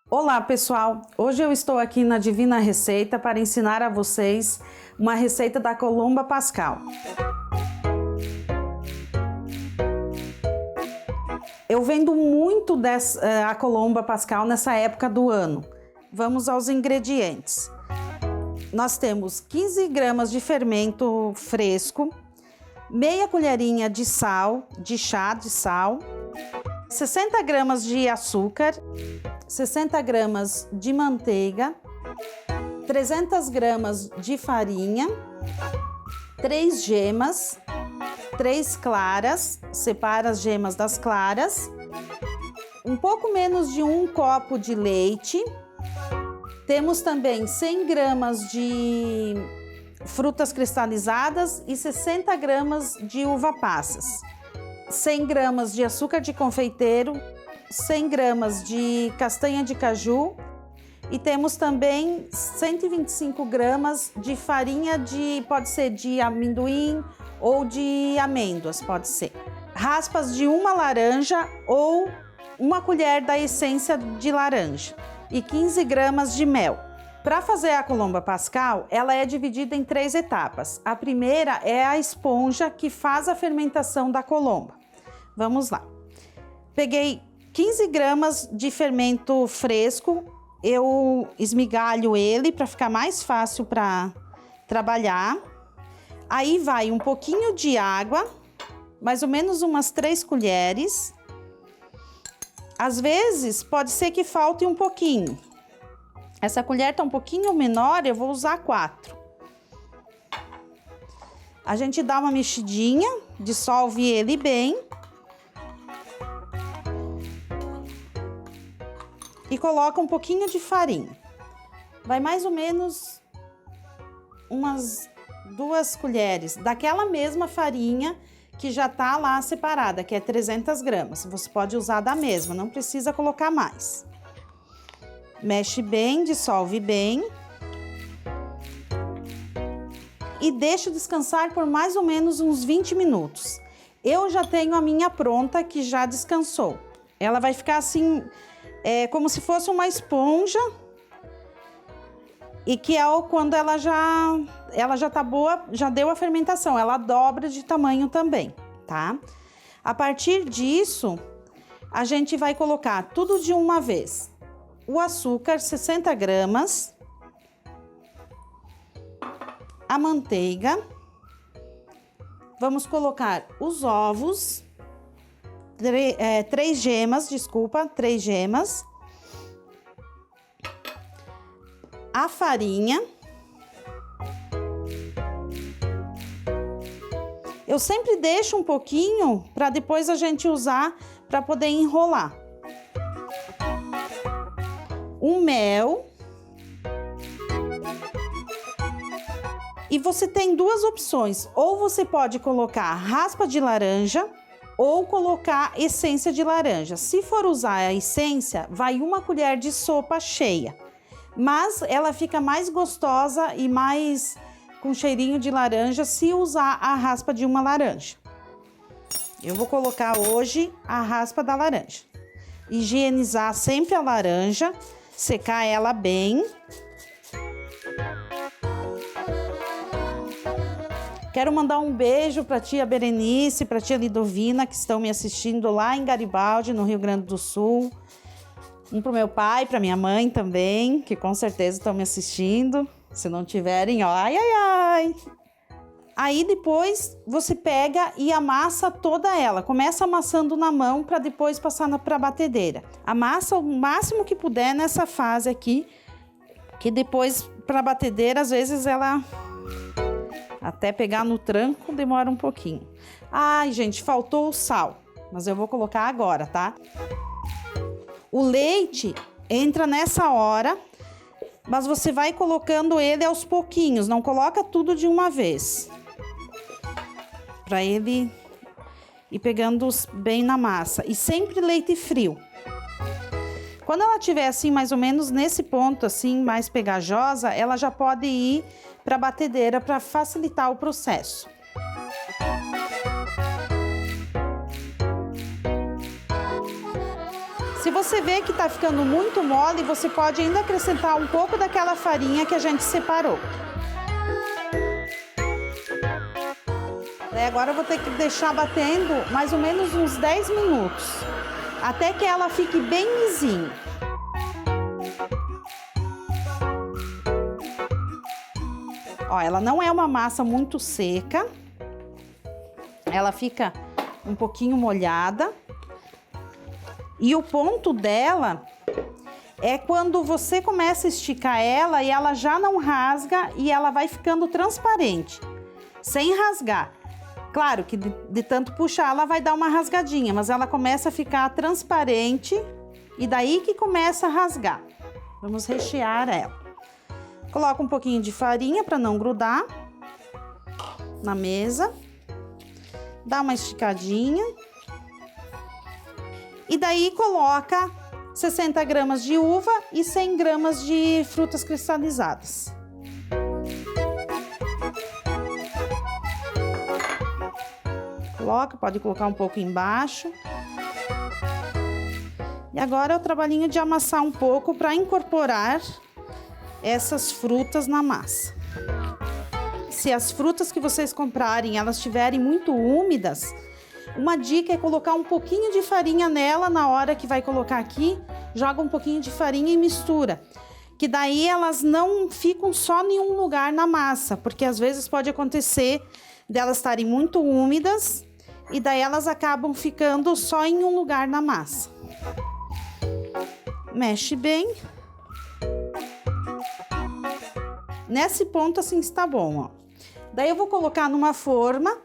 Olá pessoal, hoje eu estou aqui na Divina Receita para ensinar a vocês uma receita da Colomba Pascal. Eu vendo muito a Colomba Pascal nessa época do ano. Vamos aos ingredientes. Nós temos 15 gramas de fermento fresco, meia colherinha de sal, de chá de sal, 60 gramas de açúcar, 60 gramas de manteiga, 300 gramas de farinha, 3 gemas, 3 claras, separa as gemas das claras, um pouco menos de 1 copo de leite, temos também 100 gramas de frutas cristalizadas e 60 gramas de uva passas, 100 gramas de açúcar de confeiteiro, 100 gramas de castanha de caju e temos também 125 gramas de farinha pode ser de amendoim ou de amêndoas, pode ser. Raspas de uma laranja ou uma colher da essência de laranja e 15 gramas de mel. Para fazer a Colomba Pascal, ela é dividida em 3 etapas. A primeira é a esponja que faz a fermentação da colomba. Vamos lá. Peguei 15 gramas de fermento fresco, eu esmigalho ele para ficar mais fácil para trabalhar. Aí vai um pouquinho de água, mais ou menos umas 3 colheres. Às vezes pode ser que falte um pouquinho. Essa colher tá um pouquinho menor, eu vou usar 4. A gente dá uma mexidinha, dissolve ele bem. E coloca um pouquinho de farinha. Vai mais ou menos umas 2 colheres daquela mesma farinha que já tá lá separada, que é 300 gramas. Você pode usar da mesma, não precisa colocar mais. Mexe bem, dissolve bem. E deixa descansar por mais ou menos uns 20 minutos. Eu já tenho a minha pronta que já descansou. Ela vai ficar assim... como se fosse uma esponja e que é quando ela já tá boa, já deu a fermentação, ela dobra de tamanho também, tá? A partir disso, a gente vai colocar tudo de uma vez. O açúcar, 60 gramas, a manteiga, vamos colocar os ovos, 3 gemas, desculpa, 3 gemas, a farinha, eu sempre deixo um pouquinho para depois a gente usar para poder enrolar, o mel, e você tem 2 opções, ou você pode colocar raspa de laranja, ou colocar essência de laranja. Se for usar a essência, vai 1 colher de sopa cheia. Mas ela fica mais gostosa e mais com cheirinho de laranja se usar a raspa de uma laranja. Eu vou colocar hoje a raspa da laranja. Higienizar sempre a laranja, secar ela bem. Quero mandar um beijo para a tia Berenice, para a tia Lidovina, que estão me assistindo lá em Garibaldi, no Rio Grande do Sul. Um para o meu pai, para minha mãe também, que com certeza estão me assistindo. Se não tiverem, ó, ai, ai, ai. Aí depois você pega e amassa toda ela. Começa amassando na mão para depois passar para a batedeira. Amassa o máximo que puder nessa fase aqui, que depois para a batedeira, às vezes ela... até pegar no tranco demora um pouquinho. Ai, gente, faltou o sal, mas eu vou colocar agora, tá? O leite entra nessa hora, mas você vai colocando ele aos pouquinhos, não coloca tudo de uma vez. Para ele ir pegando bem na massa. E sempre leite frio. Quando ela estiver assim, mais ou menos nesse ponto, assim, mais pegajosa, ela já pode ir para a batedeira para facilitar o processo. Se você vê que tá ficando muito mole, você pode ainda acrescentar um pouco daquela farinha que a gente separou. Agora eu vou ter que deixar batendo mais ou menos uns 10 minutos, até que ela fique bem lisinha. Ó, ela não é uma massa muito seca, ela fica um pouquinho molhada. E o ponto dela é quando você começa a esticar ela e ela já não rasga e ela vai ficando transparente, sem rasgar. Claro que de tanto puxar ela vai dar uma rasgadinha, mas ela começa a ficar transparente e daí que começa a rasgar. Vamos rechear ela. Coloca um pouquinho de farinha para não grudar na mesa. Dá uma esticadinha. E daí coloca 60 gramas de uva e 100 gramas de frutas cristalizadas. Coloca, pode colocar um pouco embaixo. E agora é o trabalhinho de amassar um pouco para incorporar essas frutas na massa. Se as frutas que vocês comprarem, elas estiverem muito úmidas, uma dica é colocar um pouquinho de farinha nela na hora que vai colocar aqui, joga um pouquinho de farinha e mistura. Que daí elas não ficam só em um lugar na massa, porque às vezes pode acontecer delas estarem muito úmidas e daí elas acabam ficando só em um lugar na massa. Mexe bem. Nesse ponto assim está bom, ó. Daí eu vou colocar numa forma.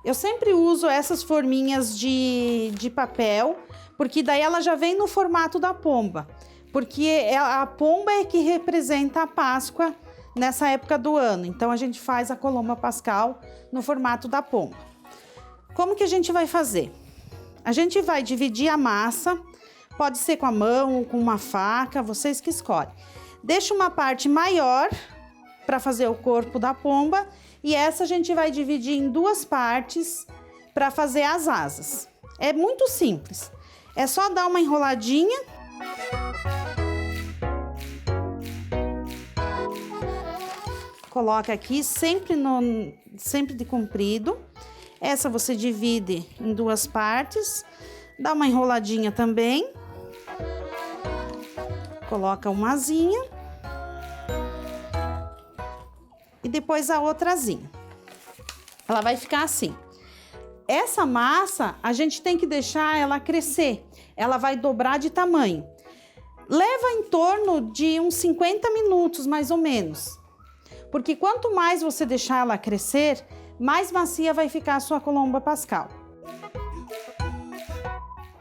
Eu sempre uso essas forminhas de papel, porque daí ela já vem no formato da pomba. Porque a pomba é que representa a Páscoa nessa época do ano. Então a gente faz a Colomba Pascal no formato da pomba. Como que a gente vai fazer? A gente vai dividir a massa, pode ser com a mão ou com uma faca, vocês que escolhem. Deixa uma parte maior para fazer o corpo da pomba e essa a gente vai dividir em duas partes para fazer as asas. É muito simples, é só dar uma enroladinha. Coloca aqui sempre de comprido. Essa você divide em duas partes, dá uma enroladinha também. Coloca uma asinha. E depois a outra asinha. Ela vai ficar assim. Essa massa, a gente tem que deixar ela crescer. Ela vai dobrar de tamanho. Leva em torno de uns 50 minutos, mais ou menos. Porque quanto mais você deixar ela crescer, mais macia vai ficar a sua Colomba Pascal.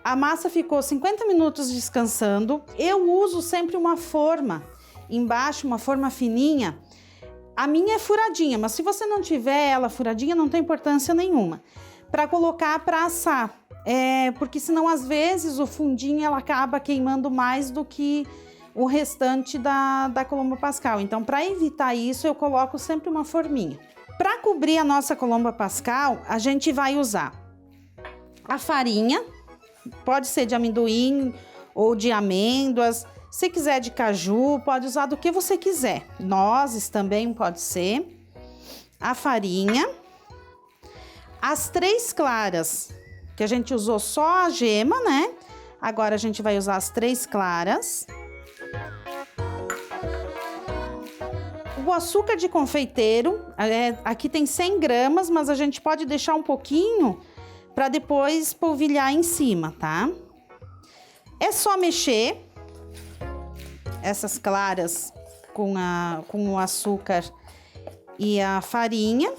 A massa ficou 50 minutos descansando. Eu uso sempre uma forma embaixo, uma forma fininha. A minha é furadinha, mas se você não tiver ela furadinha, não tem importância nenhuma. Para colocar para assar. Porque senão, às vezes, o fundinho ela acaba queimando mais do que o restante da Colomba Pascal. Então, para evitar isso, eu coloco sempre uma forminha. Para cobrir a nossa Colomba Pascal, a gente vai usar a farinha, pode ser de amendoim ou de amêndoas. Se quiser de caju, pode usar do que você quiser. Nozes também pode ser. A farinha. As 3 claras, que a gente usou só a gema, né? Agora a gente vai usar as 3 claras. O açúcar de confeiteiro, aqui tem 100 gramas, mas a gente pode deixar um pouquinho para depois polvilhar em cima, tá? É só mexer essas claras com o açúcar e a farinha.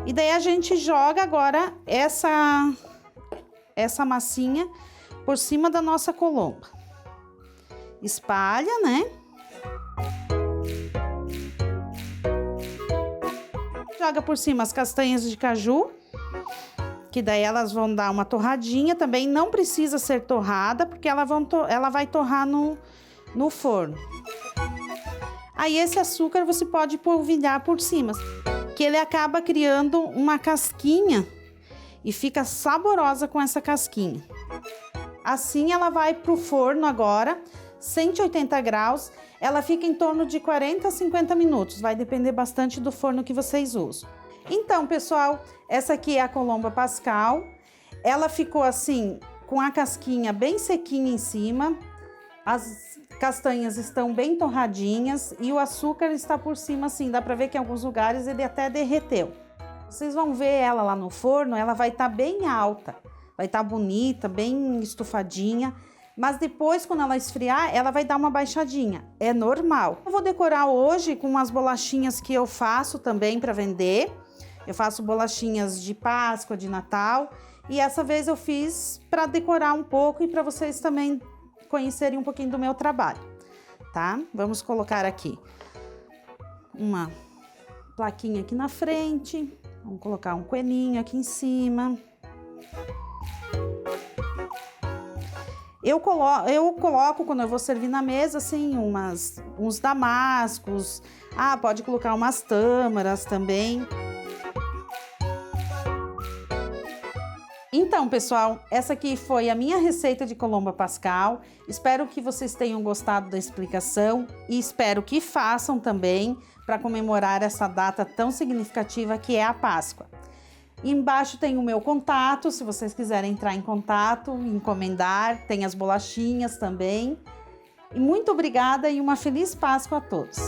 E daí a gente joga agora essa massinha por cima da nossa colomba. Espalha, né? Joga por cima as castanhas de caju, que daí elas vão dar uma torradinha. Também não precisa ser torrada, porque ela vai torrar no forno. Aí esse açúcar você pode polvilhar por cima, que ele acaba criando uma casquinha e fica saborosa com essa casquinha. Assim ela vai pro forno agora, 180 graus, ela fica em torno de 40 a 50 minutos, vai depender bastante do forno que vocês usam. Então, pessoal, essa aqui é a Colomba Pascal, ela ficou assim, com a casquinha bem sequinha em cima, as castanhas estão bem torradinhas e o açúcar está por cima assim, dá para ver que em alguns lugares ele até derreteu. Vocês vão ver ela lá no forno, ela vai estar bem alta, vai estar bonita, bem estufadinha, mas depois quando ela esfriar, ela vai dar uma baixadinha, é normal. Eu vou decorar hoje com umas bolachinhas que eu faço também para vender. Eu faço bolachinhas de Páscoa, de Natal, e essa vez eu fiz para decorar um pouco e para vocês também conhecerem um pouquinho do meu trabalho, tá? Vamos colocar aqui uma plaquinha aqui na frente, vamos colocar um coelhinho aqui em cima. Eu coloco quando eu vou servir na mesa, assim, uns damascos, pode colocar umas tâmaras também. Então, pessoal, essa aqui foi a minha receita de Colomba Pascal. Espero que vocês tenham gostado da explicação e espero que façam também para comemorar essa data tão significativa que é a Páscoa. Embaixo tem o meu contato, se vocês quiserem entrar em contato, encomendar, tem as bolachinhas também. E muito obrigada e uma feliz Páscoa a todos!